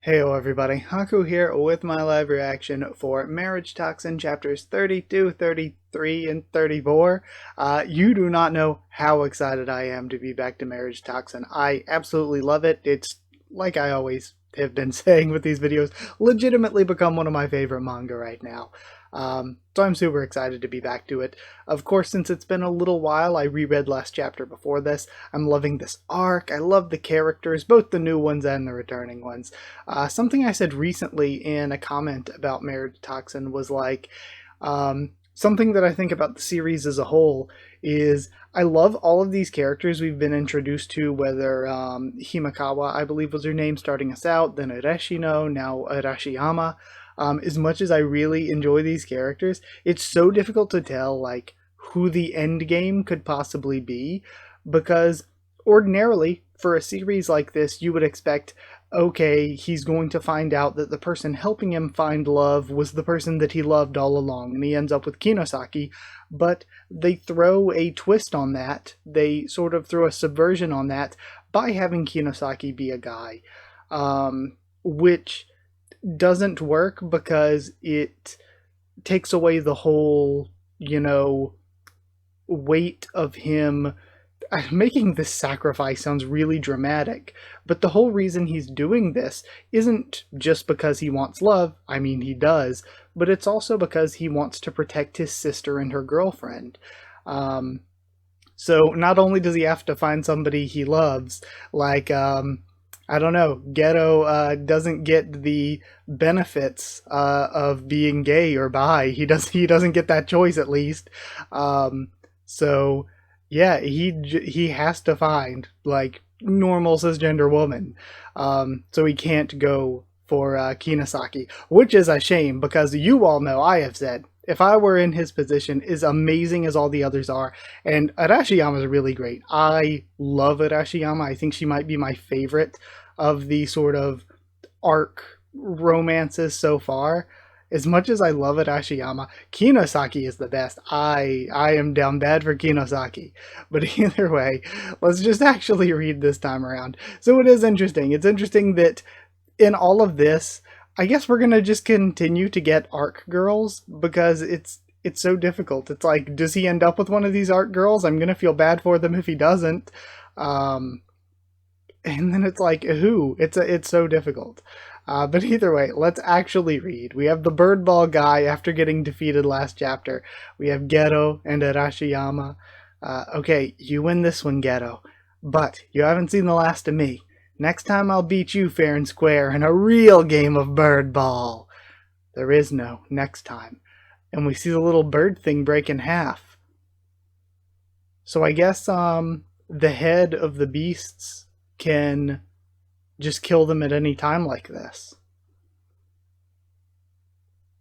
Heyo everybody, Haku here with my live reaction for Marriage Toxin chapters 32, 33, and 34. You do not know how excited I am to be back to Marriage Toxin. I absolutely love it. It's, like I always have been saying with these videos, legitimately become one of my favorite manga right now. So I'm super excited to be back to it. Of course, since it's been a little while, I reread last chapter before this. I'm loving this arc. I love the characters, both the new ones and the returning ones. Something I said recently in a comment about Marriage Toxin was like, something that I think about the series as a whole is I love all of these characters we've been introduced to, whether Himekawa, I believe was her name starting us out, then Ureshino, now Arashiyama. As much as I really enjoy these characters, it's so difficult to tell like who the end game could possibly be, because ordinarily for a series like this you would expect, okay, he's going to find out that the person helping him find love was the person that he loved all along, and he ends up with Kinosaki, but they throw a twist on that. They sort of throw a subversion on that by having Kinosaki be a guy, which doesn't work because it takes away the whole, weight of him. Making this sacrifice sounds really dramatic, but the whole reason he's doing this isn't just because he wants love. I mean, he does, but it's also because he wants to protect his sister and her girlfriend. So not only does he have to find somebody he loves, like, I don't know, Geto doesn't get the benefits of being gay or bi. He doesn't get that choice, at least. So yeah, he has to find like normal cisgender woman. So he can't go for Kinosaki, which is a shame because you all know I have said if I were in his position, as amazing as all the others are, and Arashiyama is really great. I love Arashiyama. I think she might be my favorite of the sort of arc romances so far. As much as I love Arashiyama, Kinosaki is the best. I am down bad for Kinosaki. But either way, let's just actually read this time around. So it is interesting. It's interesting that in all of this, I guess we're gonna just continue to get arc girls because it's so difficult. It's like, does he end up with one of these arc girls? I'm gonna feel bad for them if he doesn't. And then it's like, who? It's so difficult. But either way, let's actually read. We have the bird ball guy after getting defeated last chapter. We have Geto and Arashiyama. Okay, you win this one, Geto. But you haven't seen the last of me. Next time I'll beat you fair and square in a real game of bird ball. There is no next time. And we see the little bird thing break in half. So I guess the head of the beasts can just kill them at any time like this.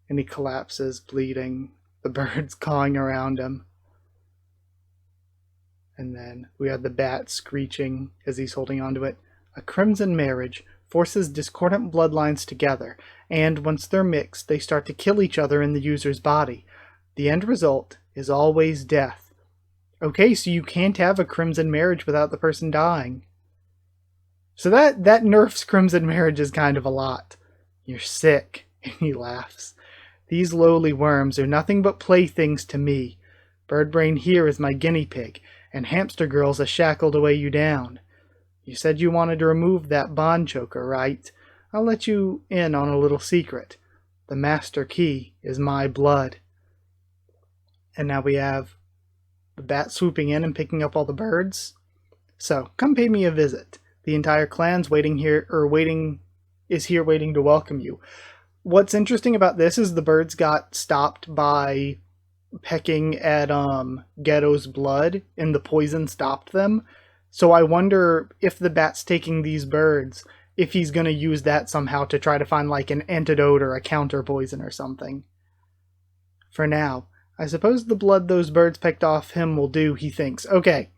And he collapses, bleeding. The bird's cawing around him. And then we have the bat screeching as he's holding onto it. A crimson marriage forces discordant bloodlines together, and once they're mixed, they start to kill each other in the user's body. The end result is always death. Okay, so you can't have a crimson marriage without the person dying. So that nerfs crimson marriages kind of a lot. You're sick, and he laughs. These lowly worms are nothing but playthings to me. Birdbrain here is my guinea pig, and Hamster Girl's a shackle to weigh you down. You said you wanted to remove that bond choker, right? I'll let you in on a little secret. The master key is my blood. And now we have the bat swooping in and picking up all the birds. So, come pay me a visit. The entire clan's waiting here to welcome you. What's interesting about this is the birds got stopped by pecking at Geto's blood, and the poison stopped them. So I wonder if the bat's taking these birds, if he's going to use that somehow to try to find like an antidote or a counter poison or something. For now, I suppose the blood those birds pecked off him will do, he thinks. Okay,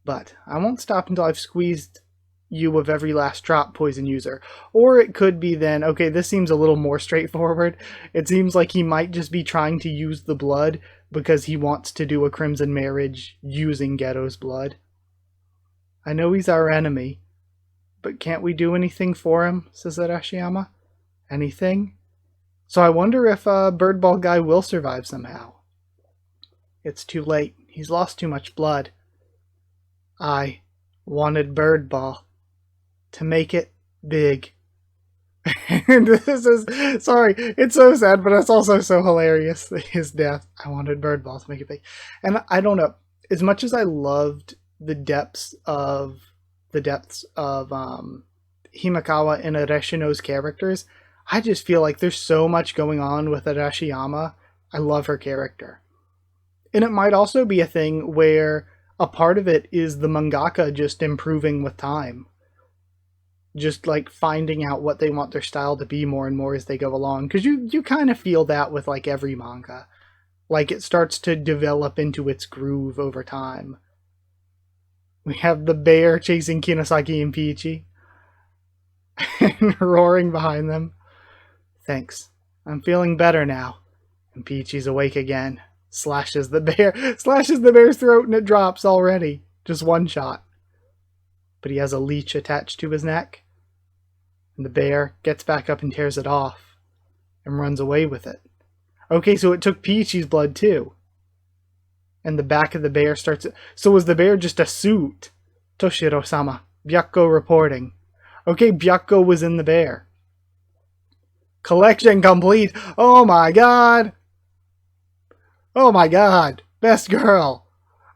but I won't stop until I've squeezed you of every last drop, poison user. Or it could be then, okay, this seems a little more straightforward. It seems like he might just be trying to use the blood because he wants to do a crimson marriage using Geto's blood. I know he's our enemy, But can't we do anything for him, says Arashiyama. Anything? So I wonder if Bird Ball Guy will survive somehow. It's too late. He's lost too much blood. I wanted Bird Ball to make it big. And this is, sorry, it's so sad, but it's also so hilarious, his death. I wanted Bird Ball to make it big. And I don't know, as much as I loved the depths of Himekawa and Ureshino's characters, I just feel like there's so much going on with Arashiyama. I love her character. And it might also be a thing where a part of it is the mangaka just improving with time. Just like finding out what they want their style to be more and more as they go along. Because you kind of feel that with like every manga. Like it starts to develop into its groove over time. We have the bear chasing Kinosaki and Peachy. And roaring behind them. Thanks. I'm feeling better now. And Peachy's awake again. Slashes the bear's throat and it drops already. Just one shot. But he has a leech attached to his neck. And the bear gets back up and tears it off. And runs away with it. Okay, so it took Peachy's blood too. And the back of the bear starts... So was the bear just a suit? Toshiro-sama. Byakko reporting. Okay, Byakko was in the bear. Collection complete. Oh my god. Oh my god. Best girl.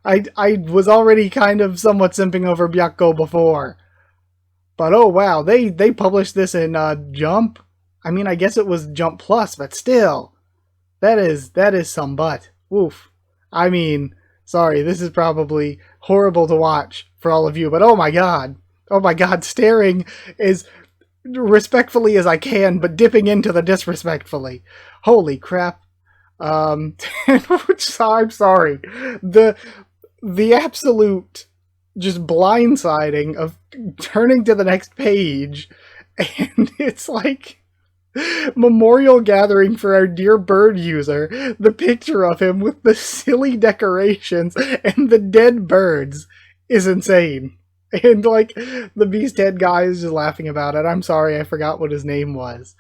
I was already kind of somewhat simping over Byakko before. But oh wow, they published this in Jump. I mean, I guess it was Jump Plus, but still. That is some butt. Woof. I mean, sorry, this is probably horrible to watch for all of you, but oh my god. Oh my god, staring as respectfully as I can, but dipping into the disrespectfully. Holy crap. I'm sorry. The absolute just blindsiding of turning to the next page, and it's like memorial gathering for our dear bird user. The picture of him with the silly decorations and the dead birds is insane. And like the Beast Head guy is just laughing about it. I'm sorry, I forgot what his name was.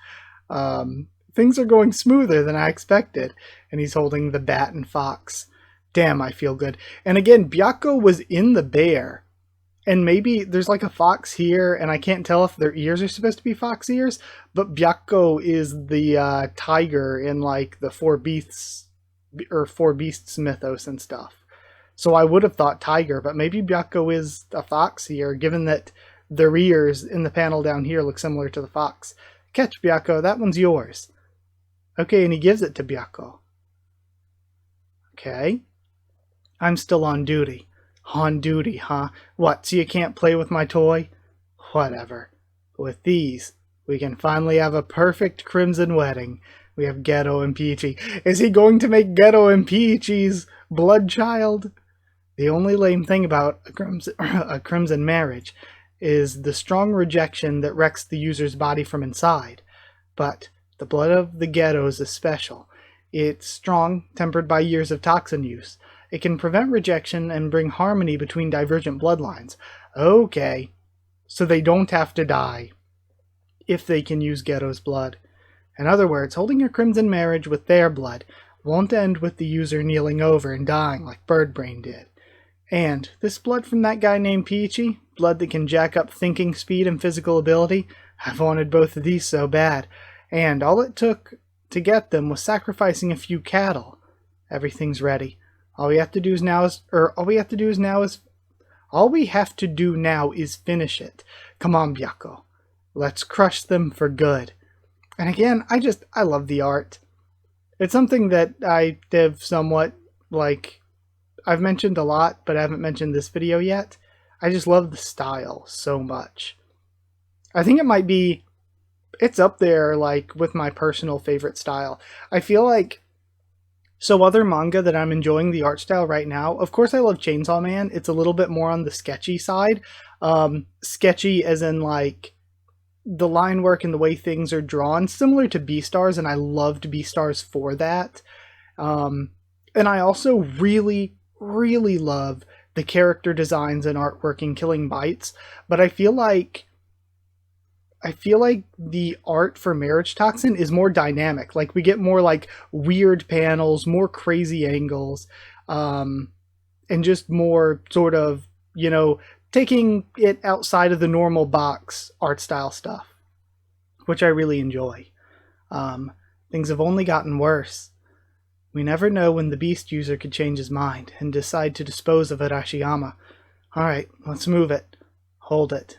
Things are going smoother than I expected. And he's holding the bat and fox. Damn, I feel good. And again, Byakko was in the bear. And maybe there's like a fox here, and I can't tell if their ears are supposed to be fox ears, but Byakko is the tiger in like the Four Beasts mythos and stuff. So I would have thought tiger, but maybe Byakko is a fox here, given that their ears in the panel down here look similar to the fox. Catch, Byakko, that one's yours. Okay, and he gives it to Byakko. Okay. I'm still on duty. On duty, huh? What, so you can't play with my toy? Whatever. With these, we can finally have a perfect crimson wedding. We have Ghetto and Peachy. Is he going to make Ghetto and Peachy's blood child? The only lame thing about a crimson marriage is the strong rejection that wrecks the user's body from inside. But the blood of the Ghettos is special. It's strong, tempered by years of toxin use. It can prevent rejection and bring harmony between divergent bloodlines. Okay, so they don't have to die if they can use Ghetto's blood. In other words, holding a crimson marriage with their blood won't end with the user kneeling over and dying like Birdbrain did. And this blood from that guy named Peachy, blood that can jack up thinking speed and physical ability, I've wanted both of these so bad. And all it took to get them was sacrificing a few cattle. Everything's ready. All we have to do now is finish it. Come on, Byakko. Let's crush them for good. And again, I love the art. It's something that I have somewhat, I've mentioned a lot, but I haven't mentioned this video yet. I just love the style so much. I think it's up there, with my personal favorite style. I feel like, so other manga that I'm enjoying the art style right now, of course I love Chainsaw Man. It's a little bit more on the sketchy side. Sketchy as in, the line work and the way things are drawn, similar to Beastars, and I loved Beastars for that. And I also really, really love the character designs and artwork in Killing Bites, but I feel like I feel like the art for Marriage Toxin is more dynamic. Like we get more like weird panels, more crazy angles, and just more sort of, taking it outside of the normal box art style stuff, which I really enjoy. Things have only gotten worse. We never know when the beast user could change his mind and decide to dispose of Arashiyama. Alright, let's move it. Hold it.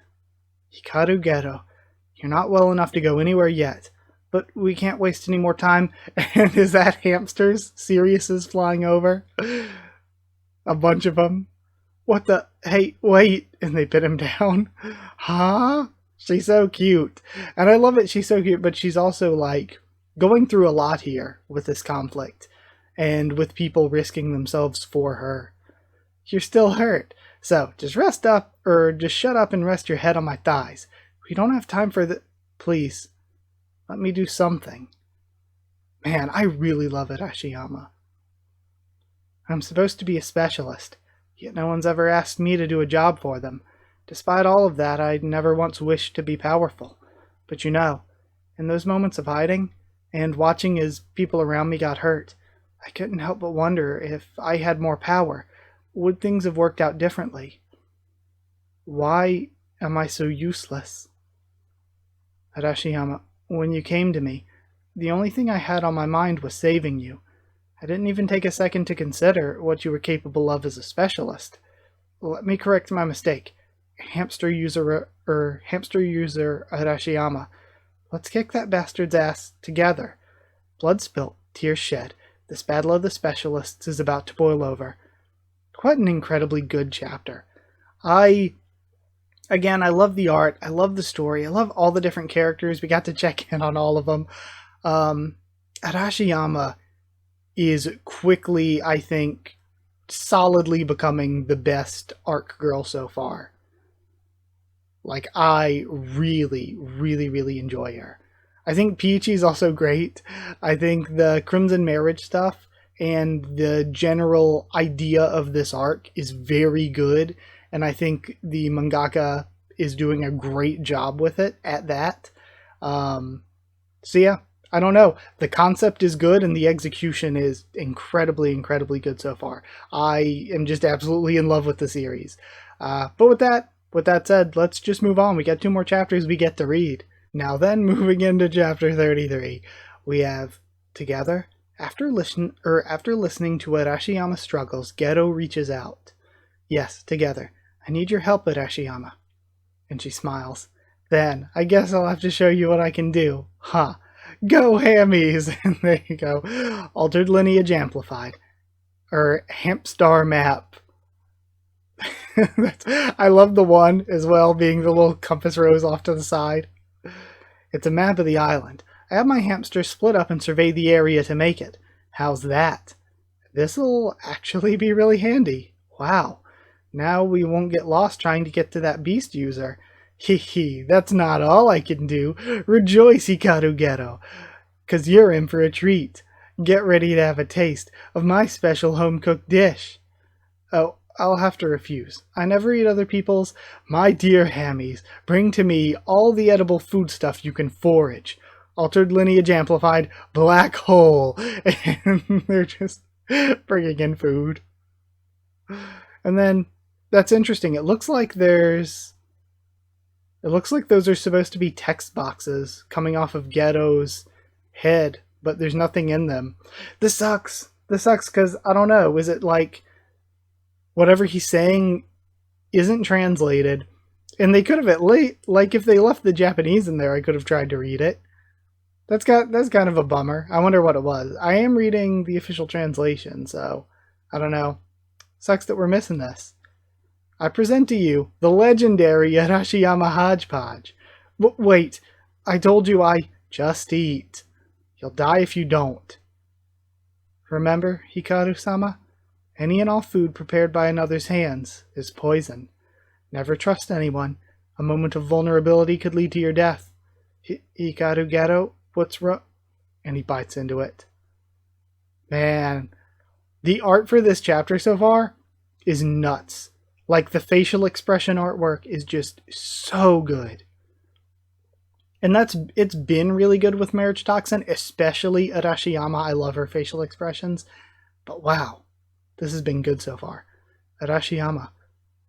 Hikaru Gero, you're not well enough to go anywhere yet, but we can't waste any more time. And is that hamsters? Sirius flying over? A bunch of them. What the? Hey, wait! And they pin him down. Huh? She's so cute. And I love it, she's so cute, but she's also like going through a lot here with this conflict and with people risking themselves for her. You're still hurt. So, just rest up, or just shut up and rest your head on my thighs. We don't have time for the... Please, let me do something. Man, I really love Arashiyama. I'm supposed to be a specialist, yet no one's ever asked me to do a job for them. Despite all of that, I never once wished to be powerful. But in those moments of hiding, and watching as people around me got hurt, I couldn't help but wonder if I had more power. Would things have worked out differently? Why am I so useless? Arashiyama, when you came to me, the only thing I had on my mind was saving you. I didn't even take a second to consider what you were capable of as a specialist. Let me correct my mistake. Hamster user Arashiyama. Let's kick that bastard's ass together. Blood spilt, tears shed. This battle of the specialists is about to boil over. What an incredibly good chapter. I love the art, I love the story, I love all the different characters. We got to check in on all of them. Arashiyama is quickly, I think, solidly becoming the best ARC girl so far. Like, I really, really, really enjoy her. I think Peachy's also great. I think the Crimson Marriage stuff and the general idea of this arc is very good, and I think the mangaka is doing a great job with it at that. So yeah, I don't know. The concept is good, and the execution is incredibly, incredibly good so far. I am just absolutely in love with the series. But with that said, let's just move on. We got 2 more chapters we get to read. Now then, moving into chapter 33, we have Together. After listening to Arashiyama's struggles, Gero reaches out. Yes, together. I need your help, Arashiyama. And she smiles. Then, I guess I'll have to show you what I can do. Huh. Go hammies! And there you go. Altered lineage amplified. Hampstar map. I love the one as well, being the little compass rose off to the side. It's a map of the island. I have my hamsters split up and survey the area to make it. How's that? This'll actually be really handy. Wow. Now we won't get lost trying to get to that beast user. Hee, that's not all I can do. Rejoice, Hikaru Gero, 'cause you're in for a treat. Get ready to have a taste of my special home-cooked dish. Oh, I'll have to refuse. I never eat other people's. My dear hammies, bring to me all the edible foodstuff you can forage. Altered lineage amplified, black hole. And they're just bringing in food. And then, that's interesting. It looks like those are supposed to be text boxes coming off of Geto's head, but there's nothing in them. This sucks. This sucks because, I don't know, is it like whatever he's saying isn't translated? And they could have at least, like if they left the Japanese in there, I could have tried to read it. That's kind of a bummer. I wonder what it was. I am reading the official translation, so I don't know. Sucks that we're missing this. I present to you the legendary Arashiyama Hodgepodge. Wait, I told you just eat. You'll die if you don't. Remember, Hikaru-sama? Any and all food prepared by another's hands is poison. Never trust anyone. A moment of vulnerability could lead to your death. Hikaru Gero, what's wrong? And he bites into it. Man, the art for this chapter so far is nuts. Like, the facial expression artwork is just so good. And it's been really good with Marriage Toxin, especially Arashiyama. I love her facial expressions. But wow, this has been good so far. Arashiyama,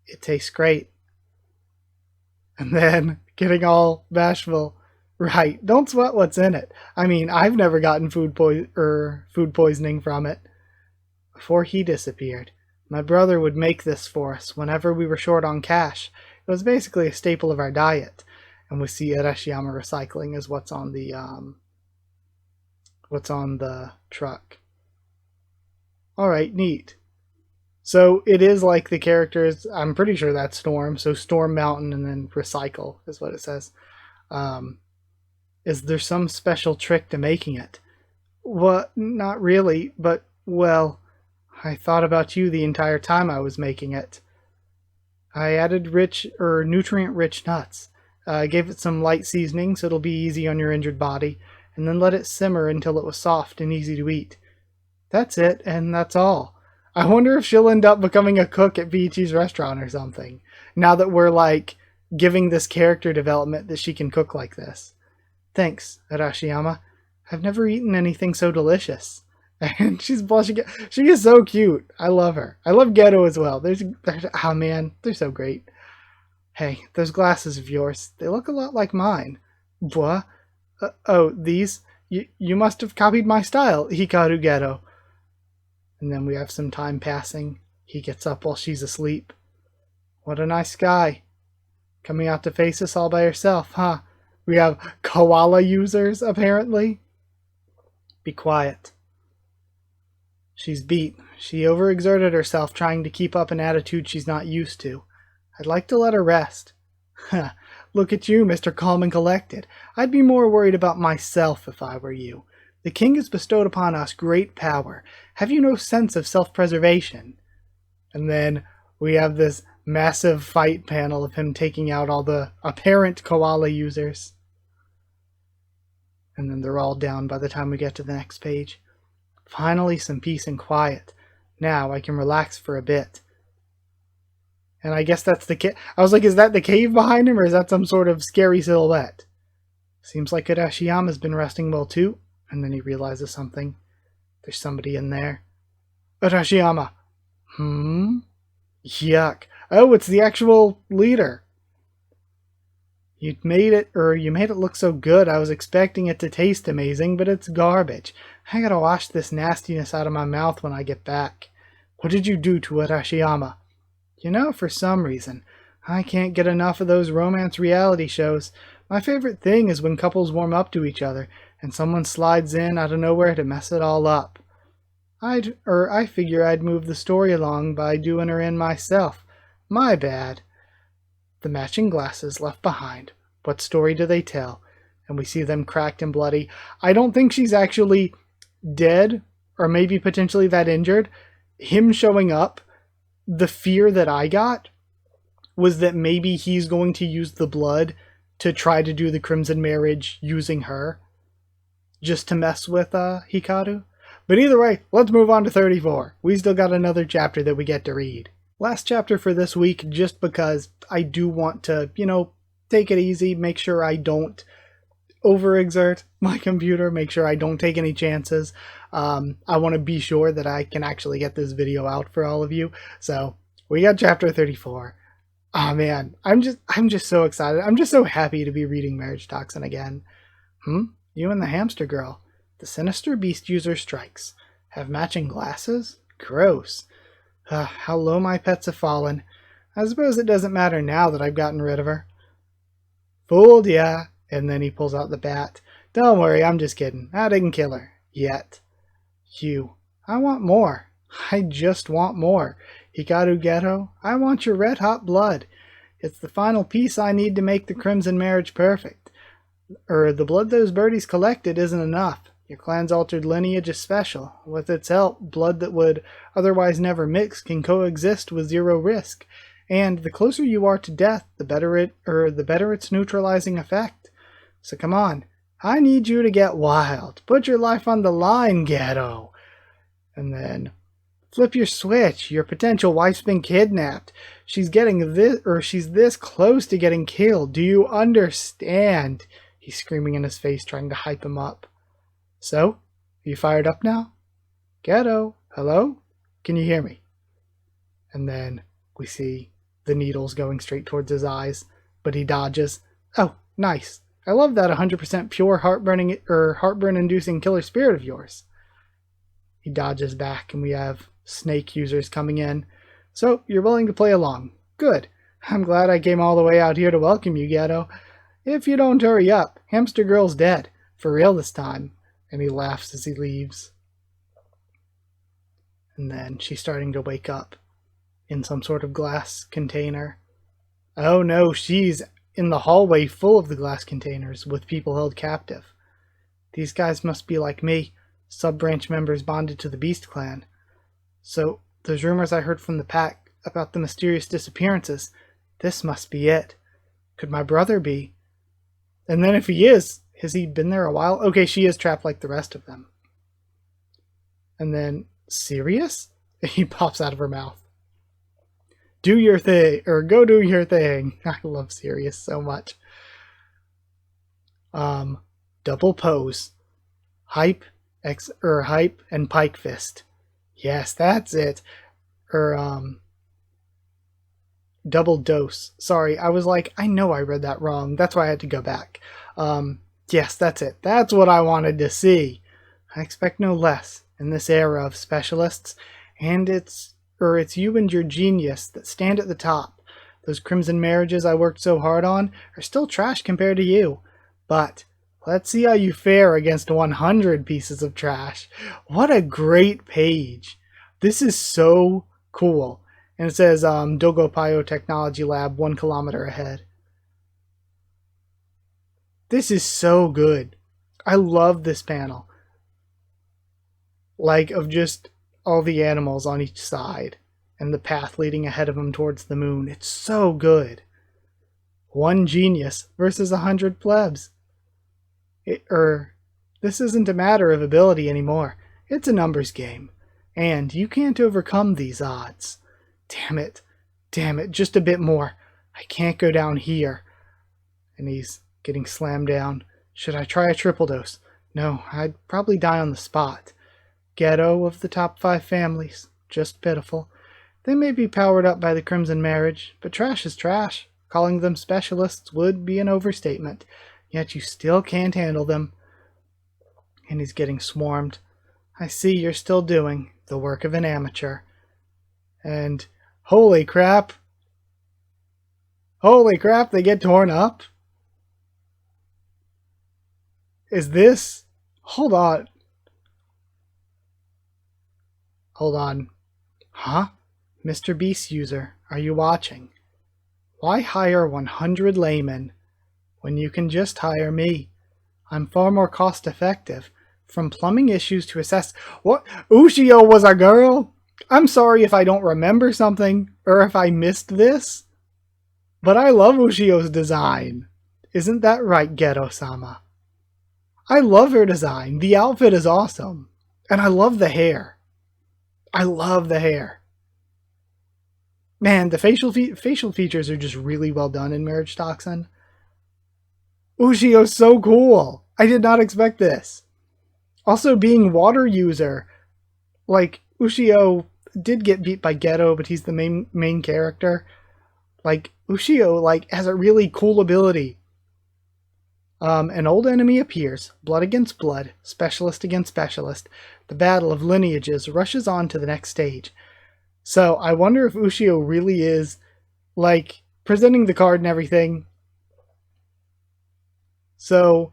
it tastes great. And then getting all bashful. Right, don't sweat what's in it. I mean, I've never gotten food poisoning from it. Before he disappeared, my brother would make this for us whenever we were short on cash. It was basically a staple of our diet. And we see Arashiyama recycling is what's on the truck. Alright, neat. So it is like the characters, I'm pretty sure that's Storm, so Storm Mountain and then recycle is what it says. Is there some special trick to making it? What? Not really, but, well, I thought about you the entire time I was making it. I added nutrient-rich nuts. Gave it some light seasoning so it'll be easy on your injured body, and then let it simmer until it was soft and easy to eat. That's it, and that's all. I wonder if she'll end up becoming a cook at Biichi's restaurant or something, now that we're, like, giving this character development that she can cook like this. Thanks, Arashiyama. I've never eaten anything so delicious. And she's blushing. She is so cute. I love her. I love Geto as well. Oh man, they're so great. Hey, those glasses of yours, they look a lot like mine. What? Oh, these? You must have copied my style, Hikaru Geto. And then we have some time passing. He gets up while she's asleep. What a nice guy. Coming out to face us all by herself, huh? We have koala users, apparently. Be quiet. She's beat. She overexerted herself trying to keep up an attitude she's not used to. I'd like to let her rest. Look at you, Mr. Calm and Collected. I'd be more worried about myself if I were you. The king has bestowed upon us great power. Have you no sense of self-preservation? And then we have this massive fight panel of him taking out all the apparent koala users. And then they're all down by the time we get to the next page. Finally, some peace and quiet. Now I can relax for a bit. And I guess that's the cave. I was like, is that the cave behind him, or is that some sort of scary silhouette? Seems like Arashiyama's been resting well too. And then he realizes something. There's somebody in there. Arashiyama. Yuck. Oh, it's the actual leader. You made it look so good. I was expecting it to taste amazing, but it's garbage. I gotta wash this nastiness out of my mouth when I get back. What did you do to Arashiyama? You know, for some reason, I can't get enough of those romance reality shows. My favorite thing is when couples warm up to each other, and someone slides in out of nowhere to mess it all up. I figure I'd move the story along by doing her in myself. My bad. The matching glasses left behind. What story do they tell? And we see them cracked and bloody. I don't think she's actually dead, or maybe potentially that injured. Him showing up, the fear that I got was that maybe he's going to use the blood to try to do the Crimson Marriage using her, just to mess with Hikaru. But either way, let's move on to 34. We still got another chapter that we get to read. Last chapter for this week, just because I do want to, take it easy, make sure I don't overexert my computer, make sure I don't take any chances. I want to be sure that I can actually get this video out for all of you. So we got chapter 34. Oh man, I'm just so excited. I'm just so happy to be reading Marriage Toxin again. You and the hamster girl. The sinister beast user strikes. Have matching glasses? Gross. How low my pets have fallen. I suppose it doesn't matter now that I've gotten rid of her. Fooled ya. And then he pulls out the bat. Don't worry, I'm just kidding. I didn't kill her. Yet. You. I want more. I just want more. Hikaru Geto, I want your red-hot blood. It's the final piece I need to make the Crimson Marriage perfect. The blood those birdies collected isn't enough. Your clan's altered lineage is special. With its help, blood that would otherwise never mix can coexist with zero risk. And the closer you are to death, the better its neutralizing effect. So come on, I need you to get wild. Put your life on the line, Geto. And then, flip your switch. Your potential wife's been kidnapped. She's this close to getting killed. Do you understand? He's screaming in his face, trying to hype him up. So, are you fired up now? Geto, hello? Can you hear me? And then we see the needles going straight towards his eyes, but he dodges. Oh, nice. I love that 100% pure heartburn-inducing killer spirit of yours. He dodges back, and we have snake users coming in. So, you're willing to play along. Good. I'm glad I came all the way out here to welcome you, Geto. If you don't hurry up, Hamster Girl's dead. For real this time. And he laughs as he leaves. And then she's starting to wake up in some sort of glass container. Oh no, she's in the hallway full of the glass containers with people held captive. These guys must be like me, sub-branch members bonded to the Beast Clan. So, those rumors I heard from the pack about the mysterious disappearances, this must be it. Could my brother be? And then if he is, has he been there a while? Okay, she is trapped like the rest of them. And then, serious? He pops out of her mouth. Do your thing, or go do your thing. I love Sirius so much. Double pose. Hype and pike fist. Yes, that's it. Double dose. Sorry, I was like, I know I read that wrong. That's why I had to go back. Yes, that's it. That's what I wanted to see. I expect no less in this era of specialists, and it's you and your genius that stand at the top. Those crimson marriages I worked so hard on are still trash compared to you. But let's see how you fare against 100 pieces of trash. What a great page. This is so cool. And it says Dogopayo Technology Lab 1 kilometer ahead. This is so good. I love this panel. Like, of just all the animals on each side and the path leading ahead of them towards the moon. It's so good. 1 genius versus 100 plebs. This isn't a matter of ability anymore. It's a numbers game. And you can't overcome these odds. Damn it, just a bit more. I can't go down here. And he's getting slammed down. Should I try a triple dose? No, I'd probably die on the spot. Ghetto of the top 5 families. Just pitiful. They may be powered up by the Crimson Marriage, but trash is trash. Calling them specialists would be an overstatement. Yet you still can't handle them. And he's getting swarmed. I see you're still doing the work of an amateur. And holy crap. Holy crap, they get torn up? Is this... Hold on. Huh? Mr. Beast user, are you watching? Why hire 100 laymen when you can just hire me? I'm far more cost effective. From plumbing issues to assess... What? Ushio was a girl? I'm sorry if I don't remember something, or if I missed this. But I love Ushio's design. Isn't that right, Geto-sama? I love her design. The outfit is awesome. And I love the hair. I love the hair. Man, the facial features are just really well done in MARRIAGETOXIN. Ushio's so cool. I did not expect this. Also, being water user, like, Ushio did get beat by Geto, but he's the main character. Like, Ushio, like, has a really cool ability. An old enemy appears, blood against blood, specialist against specialist. The battle of lineages rushes on to the next stage. So, I wonder if Ushio really is, like, presenting the card and everything. So,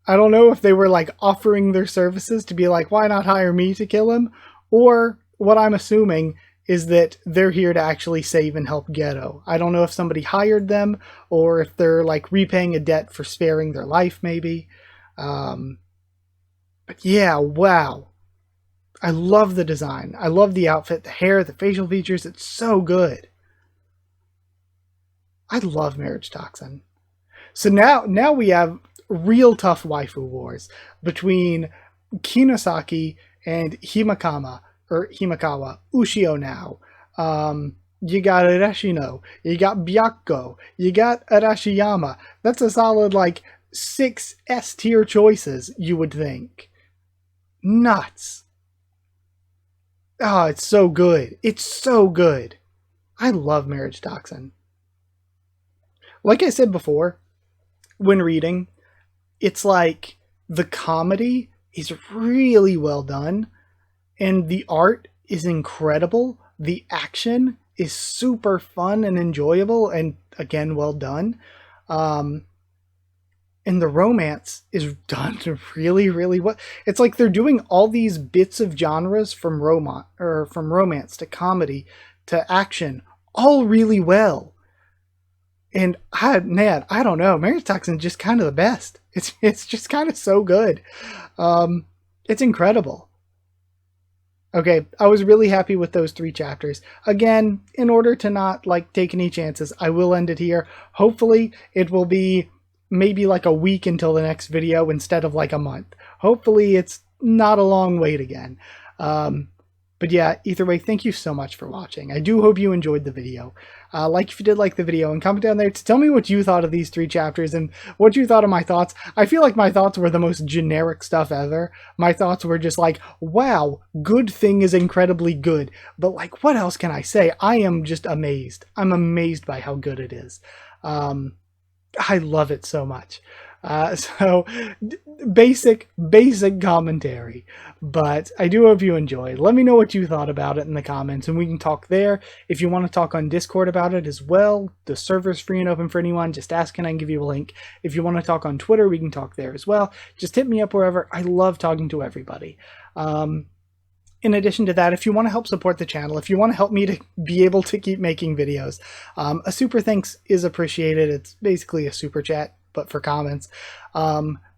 I don't know if they were, like, offering their services to be like, why not hire me to kill him? Or, what I'm assuming is that they're here to actually save and help Geto. I don't know if somebody hired them, or if they're, like, repaying a debt for sparing their life, maybe. But yeah, wow. I love the design. I love the outfit, the hair, the facial features. It's so good. I love MARRIAGETOXIN. So now we have real tough waifu wars between Kinosaki and Himekawa, Ushio now. You got Ureshino, you got Byakko, you got Arashiyama. That's a solid, like, 6 S tier choices, you would think. Nuts. Oh, it's so good. It's so good. I love Marriage-Toxin. Like I said before, when reading, it's like the comedy is really well done and the art is incredible. The action is super fun and enjoyable and, again, well done. And the romance is done really, really well. It's like they're doing all these bits of genres from romance to comedy to action all really well. And I don't know. Marriage-Toxin is just kind of the best. It's just kind of so good. It's incredible. Okay, I was really happy with those 3 chapters. Again, in order to not like take any chances, I will end it here. Hopefully, it will be maybe like a week until the next video instead of like a month. Hopefully, it's not a long wait again. But yeah, either way, thank you so much for watching. I do hope you enjoyed the video. Like if you did like the video, and comment down there to tell me what you thought of these 3 chapters and what you thought of my thoughts. I feel like my thoughts were the most generic stuff ever. My thoughts were just like, wow, good thing is incredibly good. But like, what else can I say? I am just amazed. I'm amazed by how good it is. I love it so much. So basic commentary, but I do hope you enjoyed. Let me know what you thought about it in the comments and we can talk there. If you want to talk on Discord about it as well, the server's free and open for anyone. Just ask and I can give you a link. If you want to talk on Twitter, we can talk there as well. Just hit me up wherever. I love talking to everybody. In addition to that, if you want to help support the channel, if you want to help me to be able to keep making videos, a super thanks is appreciated. It's basically a super chat, but for comments.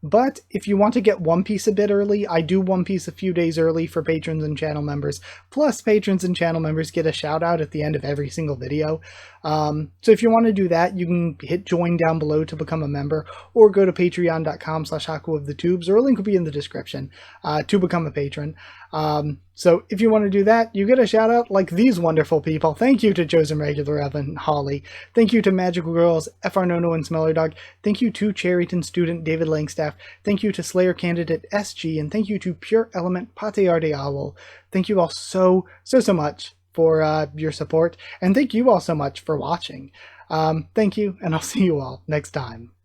But if you want to get One Piece a bit early, I do One Piece a few days early for patrons and channel members. Plus, patrons and channel members get a shout out at the end of every single video. So if you want to do that, you can hit join down below to become a member, or go to patreon.com/HakuOfTheTubes, or a link will be in the description to become a patron. So if you want to do that, you get a shout out like these wonderful people. Thank you to Chosen Regular Evan Holly. Thank you to Magical Girls, FR Nono and Smeller Dog. Thank you to Cherryton student David Langstaff. Thank you to Slayer candidate SG, and thank you to Pure Element Pate Arde Owl. Thank you all so much for your support, and thank you all so much for watching. Thank you, and I'll see you all next time.